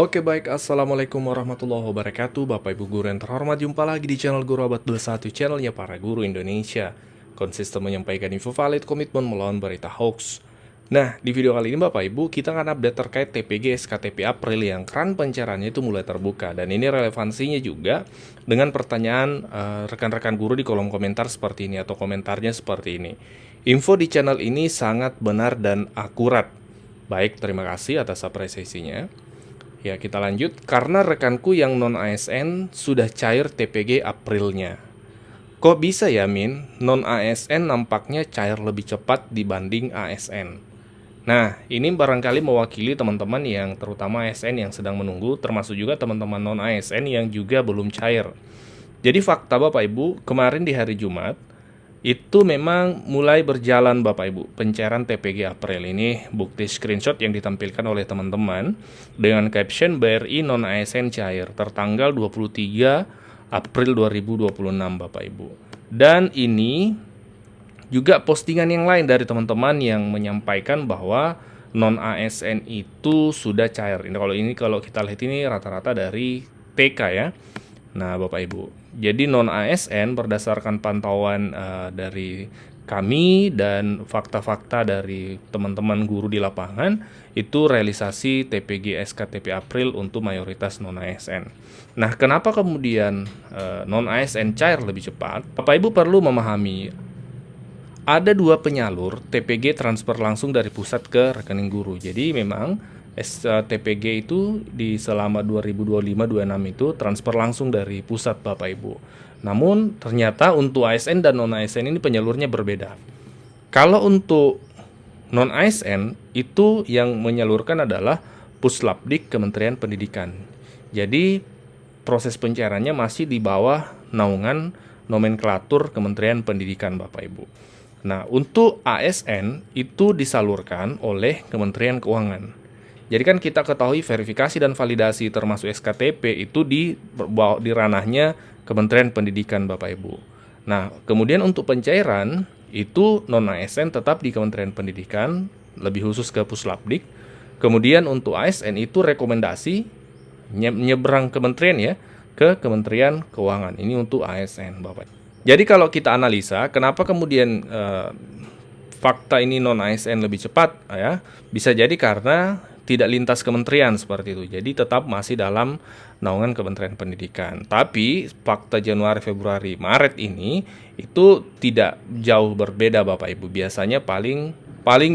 Oke baik, Assalamualaikum warahmatullahi wabarakatuh. Bapak Ibu guru yang terhormat, jumpa lagi di channel Guru Abad Bersatu, channelnya para guru Indonesia. Konsisten menyampaikan info valid, komitmen melawan berita hoax. Nah, di video kali ini Bapak Ibu, kita akan update terkait TPG SKTP April yang keran pencairannya itu mulai terbuka. Dan ini relevansinya juga dengan pertanyaan rekan-rekan guru di kolom komentar seperti ini, atau komentarnya seperti ini. Info di channel ini sangat benar dan akurat. Baik, terima kasih atas apresiasinya. Ya, kita lanjut. Karena rekanku yang non-ASN sudah cair TPG Aprilnya. Kok bisa ya, Min? Non-ASN nampaknya cair lebih cepat dibanding ASN. Nah, ini barangkali mewakili teman-teman yang terutama ASN yang sedang menunggu, termasuk juga teman-teman non-ASN yang juga belum cair. Jadi fakta Bapak Ibu, kemarin di hari Jumat, itu memang mulai berjalan Bapak Ibu pencairan TPG April. Ini bukti screenshot yang ditampilkan oleh teman-teman dengan caption BRI non ASN cair tertanggal 23 April 2026 Bapak Ibu. Dan ini juga postingan yang lain dari teman-teman yang menyampaikan bahwa non ASN itu sudah cair. Kalau kita lihat ini rata-rata dari TK ya. Nah, Bapak Ibu, jadi non-ASN berdasarkan pantauan dari kami dan fakta-fakta dari teman-teman guru di lapangan, itu realisasi TPG SKTP April untuk mayoritas non-ASN. Nah, kenapa kemudian non-ASN cair lebih cepat? Bapak Ibu perlu memahami, ada dua penyalur TPG transfer langsung dari pusat ke rekening guru. Jadi memang TPG itu di selama 2025-26 itu transfer langsung dari pusat Bapak Ibu. Namun ternyata untuk ASN dan non-ASN ini penyalurnya berbeda. Kalau untuk non-ASN itu yang menyalurkan adalah Puslapdik Kementerian Pendidikan. Jadi proses pencairannya masih di bawah naungan nomenklatur Kementerian Pendidikan Bapak Ibu. Nah, untuk ASN itu disalurkan oleh Kementerian Keuangan. Jadi kan kita ketahui verifikasi dan validasi termasuk SKTP itu di ranahnya Kementerian Pendidikan Bapak Ibu. Nah, kemudian untuk pencairan itu non-ASN tetap di Kementerian Pendidikan, lebih khusus ke Puslapdik. Kemudian untuk ASN itu rekomendasi nyebrang kementerian ya ke Kementerian Keuangan. Ini untuk ASN Bapak. Jadi kalau kita analisa kenapa kemudian fakta ini non-ASN lebih cepat ya, bisa jadi karena tidak lintas kementerian seperti itu. Jadi tetap masih dalam naungan Kementerian Pendidikan. Tapi fakta Januari, Februari, Maret ini itu tidak jauh berbeda Bapak Ibu. Biasanya paling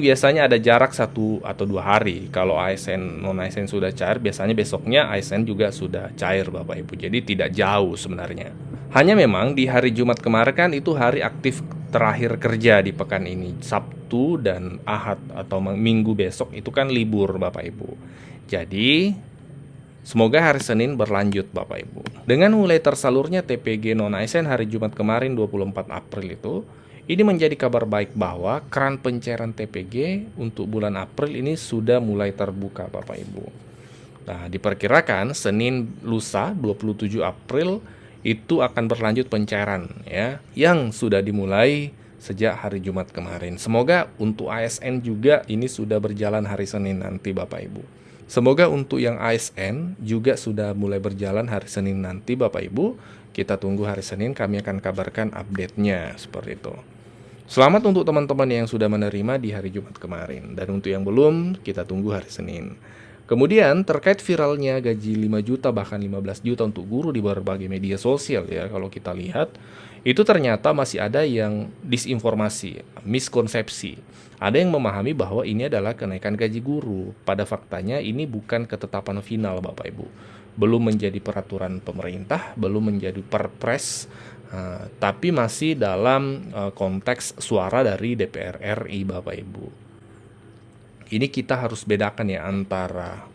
biasanya ada jarak 1 atau 2 hari. Kalau ASN non ASN sudah cair, biasanya besoknya ASN juga sudah cair Bapak Ibu. Jadi tidak jauh sebenarnya. Hanya memang di hari Jumat kemarin kan itu hari aktif terakhir kerja di pekan ini. Sabtu dan Ahad atau Minggu besok itu kan libur Bapak Ibu. Jadi semoga hari Senin berlanjut Bapak Ibu. Dengan mulai tersalurnya TPG non-ASN hari Jumat kemarin 24 April itu, ini menjadi kabar baik bahwa keran pencairan TPG untuk bulan April ini sudah mulai terbuka Bapak Ibu. Nah, diperkirakan Senin lusa 27 April itu akan berlanjut pencairan ya yang sudah dimulai sejak hari Jumat kemarin. Semoga untuk ASN juga ini sudah berjalan hari Senin nanti Bapak Ibu. Semoga untuk yang ASN juga sudah mulai berjalan hari Senin nanti Bapak Ibu. Kita tunggu hari Senin, kami akan kabarkan update-nya seperti itu. Selamat untuk teman-teman yang sudah menerima di hari Jumat kemarin. Dan untuk yang belum, kita tunggu hari Senin. Kemudian terkait viralnya gaji 5 juta bahkan 15 juta untuk guru di berbagai media sosial ya, kalau kita lihat itu ternyata masih ada yang disinformasi, miskonsepsi. Ada yang memahami bahwa ini adalah kenaikan gaji guru. Pada faktanya ini bukan ketetapan final Bapak Ibu. Belum menjadi peraturan pemerintah, belum menjadi perpres, tapi masih dalam konteks suara dari DPR RI Bapak Ibu. Ini kita harus bedakan ya antara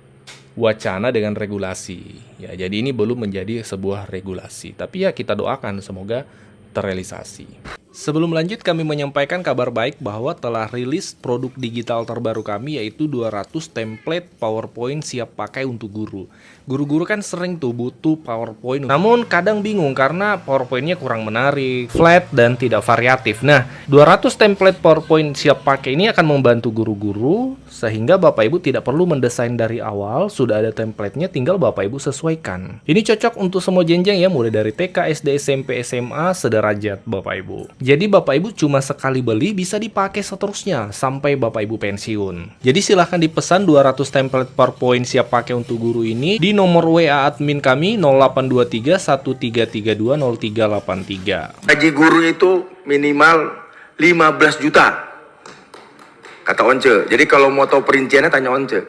wacana dengan regulasi. Ya, jadi ini belum menjadi sebuah regulasi. Tapi ya kita doakan semoga terrealisasi. Sebelum lanjut, kami menyampaikan kabar baik bahwa telah rilis produk digital terbaru kami, yaitu 200 template PowerPoint siap pakai untuk guru. Guru-guru kan sering tuh butuh PowerPoint, namun kadang bingung karena PowerPoint-nya kurang menarik, flat, dan tidak variatif. Nah, 200 template PowerPoint siap pakai ini akan membantu guru-guru, sehingga Bapak Ibu tidak perlu mendesain dari awal, sudah ada template-nya, tinggal Bapak Ibu sesuaikan. Ini cocok untuk semua jenjang ya, mulai dari TK, SD, SMP, SMA, sederajat Bapak Ibu. Jadi Bapak Ibu cuma sekali beli bisa dipakai seterusnya sampai Bapak Ibu pensiun. Jadi silahkan dipesan 200 template PowerPoint siap pakai untuk guru ini di nomor WA admin kami 0823 1332 0383. Gaji guru itu minimal 15 juta, kata Once. Jadi kalau mau tahu perinciannya tanya Once.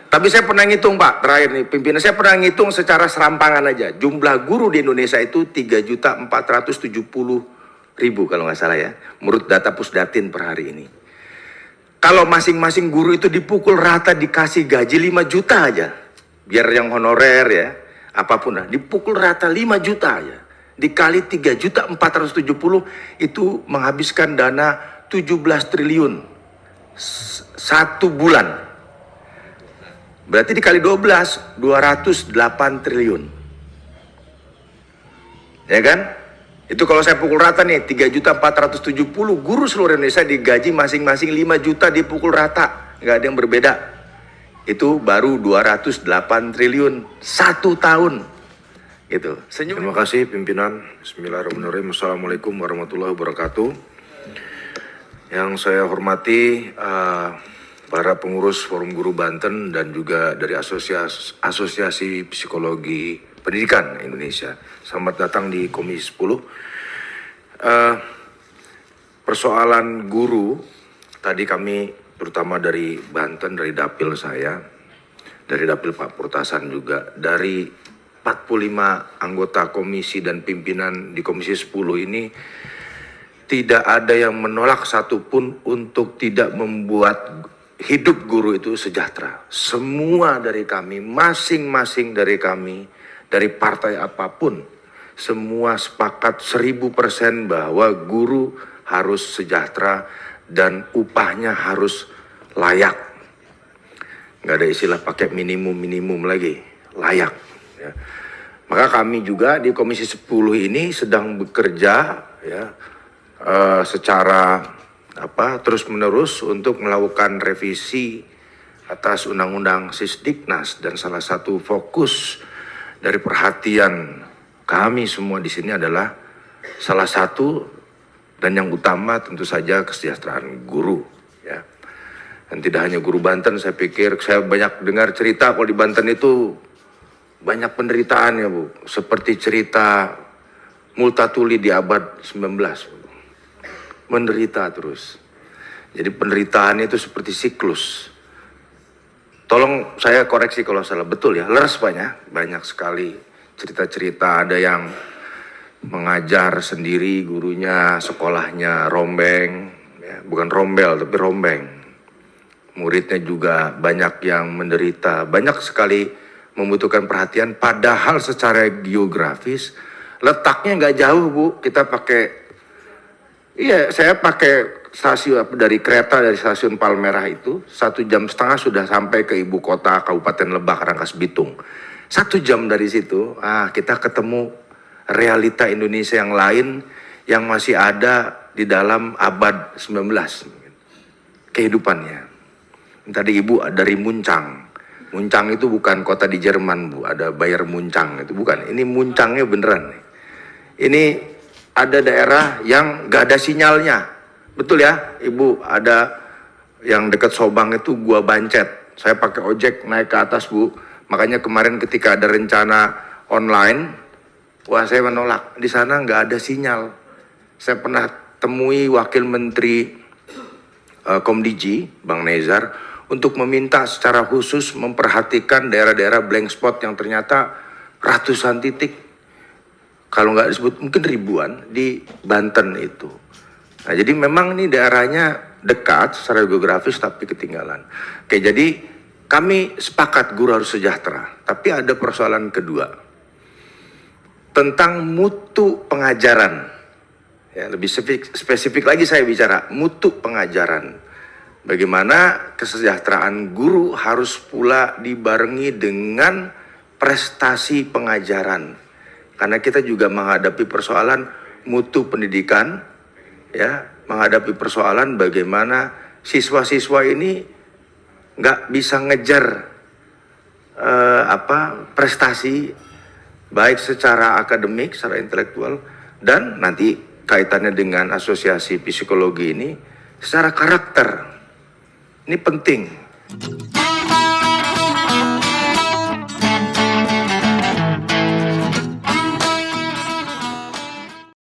Tapi saya pernah ngitung Pak, terakhir nih pimpinan, saya pernah ngitung secara serampangan aja. Jumlah guru di Indonesia itu 3.470.000 kalau nggak salah ya, menurut data Pusdatin per hari ini. Kalau masing-masing guru itu dipukul rata dikasih gaji 5 juta aja, biar yang honorer ya, apapun lah, dipukul rata 5 juta aja, dikali 3.470.000 itu menghabiskan dana 17 triliun satu bulan. Berarti dikali 12, 208 triliun. Ya kan? Itu kalau saya pukul rata nih, 3.470.000 guru seluruh Indonesia digaji masing-masing 5 juta dipukul rata. Nggak ada yang berbeda. Itu baru 208 triliun satu tahun. Gitu. Senyum. Terima kasih pimpinan. Bismillahirrahmanirrahim. Assalamualaikum warahmatullahi wabarakatuh. Yang saya hormati para pengurus Forum Guru Banten dan juga dari Asosiasi Psikologi Pendidikan Indonesia. Selamat datang di Komisi 10. Persoalan guru, tadi kami terutama dari Banten, dari dapil saya, dari dapil Pak Purtasan juga, dari 45 anggota komisi dan pimpinan di Komisi 10 ini, tidak ada yang menolak satupun untuk tidak membuat hidup guru itu sejahtera. Semua dari kami, masing-masing dari kami, dari partai apapun, semua sepakat 1000% bahwa guru harus sejahtera dan upahnya harus layak. Nggak ada istilah pakai minimum lagi, layak. Ya. Maka kami juga di Komisi 10 ini sedang bekerja ya, secara terus-menerus untuk melakukan revisi atas Undang-Undang Sisdiknas, dan salah satu fokus dari perhatian kami semua di sini adalah salah satu dan yang utama tentu saja kesejahteraan guru ya. Dan tidak hanya guru Banten, saya pikir saya banyak dengar cerita kalau di Banten itu banyak penderitaan ya Bu, seperti cerita Multatuli di abad 19. Menderita terus. Jadi penderitaannya itu seperti siklus. Tolong saya koreksi kalau salah, betul ya, leres banyak sekali cerita-cerita. Ada yang mengajar sendiri, gurunya sekolahnya rombeng ya, bukan rombel tapi rombeng. Muridnya juga banyak yang menderita, banyak sekali membutuhkan perhatian, padahal secara geografis letaknya nggak jauh Bu. Kita saya pakai stasiun dari kereta dari stasiun Palmerah itu 1,5 jam sudah sampai ke ibu kota Kabupaten Lebak, Rangkas Bitung. 1 jam dari situ, kita ketemu realita Indonesia yang lain yang masih ada di dalam abad 19 kehidupannya. Tadi Ibu dari Muncang. Muncang itu bukan kota di Jerman Bu, ada Bayer Muncang itu bukan. Ini Muncangnya beneran. Ini ada daerah yang gak ada sinyalnya. Betul ya Ibu, ada yang dekat Sobang itu Gua Bancet. Saya pakai ojek naik ke atas Bu. Makanya kemarin ketika ada rencana online, saya menolak. Di sana nggak ada sinyal. Saya pernah temui Wakil Menteri Komdiji, Bang Nezar, untuk meminta secara khusus memperhatikan daerah-daerah blank spot yang ternyata ratusan titik, kalau nggak disebut mungkin ribuan di Banten itu. Nah, jadi memang ini daerahnya dekat secara geografis tapi ketinggalan. Oke, jadi kami sepakat guru harus sejahtera, tapi ada persoalan kedua tentang mutu pengajaran. Ya, lebih spesifik lagi saya bicara mutu pengajaran. Bagaimana kesejahteraan guru harus pula dibarengi dengan prestasi pengajaran. Karena kita juga menghadapi persoalan mutu pendidikan, ya, menghadapi persoalan bagaimana siswa-siswa ini nggak bisa ngejar prestasi baik secara akademik, secara intelektual, dan nanti kaitannya dengan asosiasi psikologi ini secara karakter. Ini penting.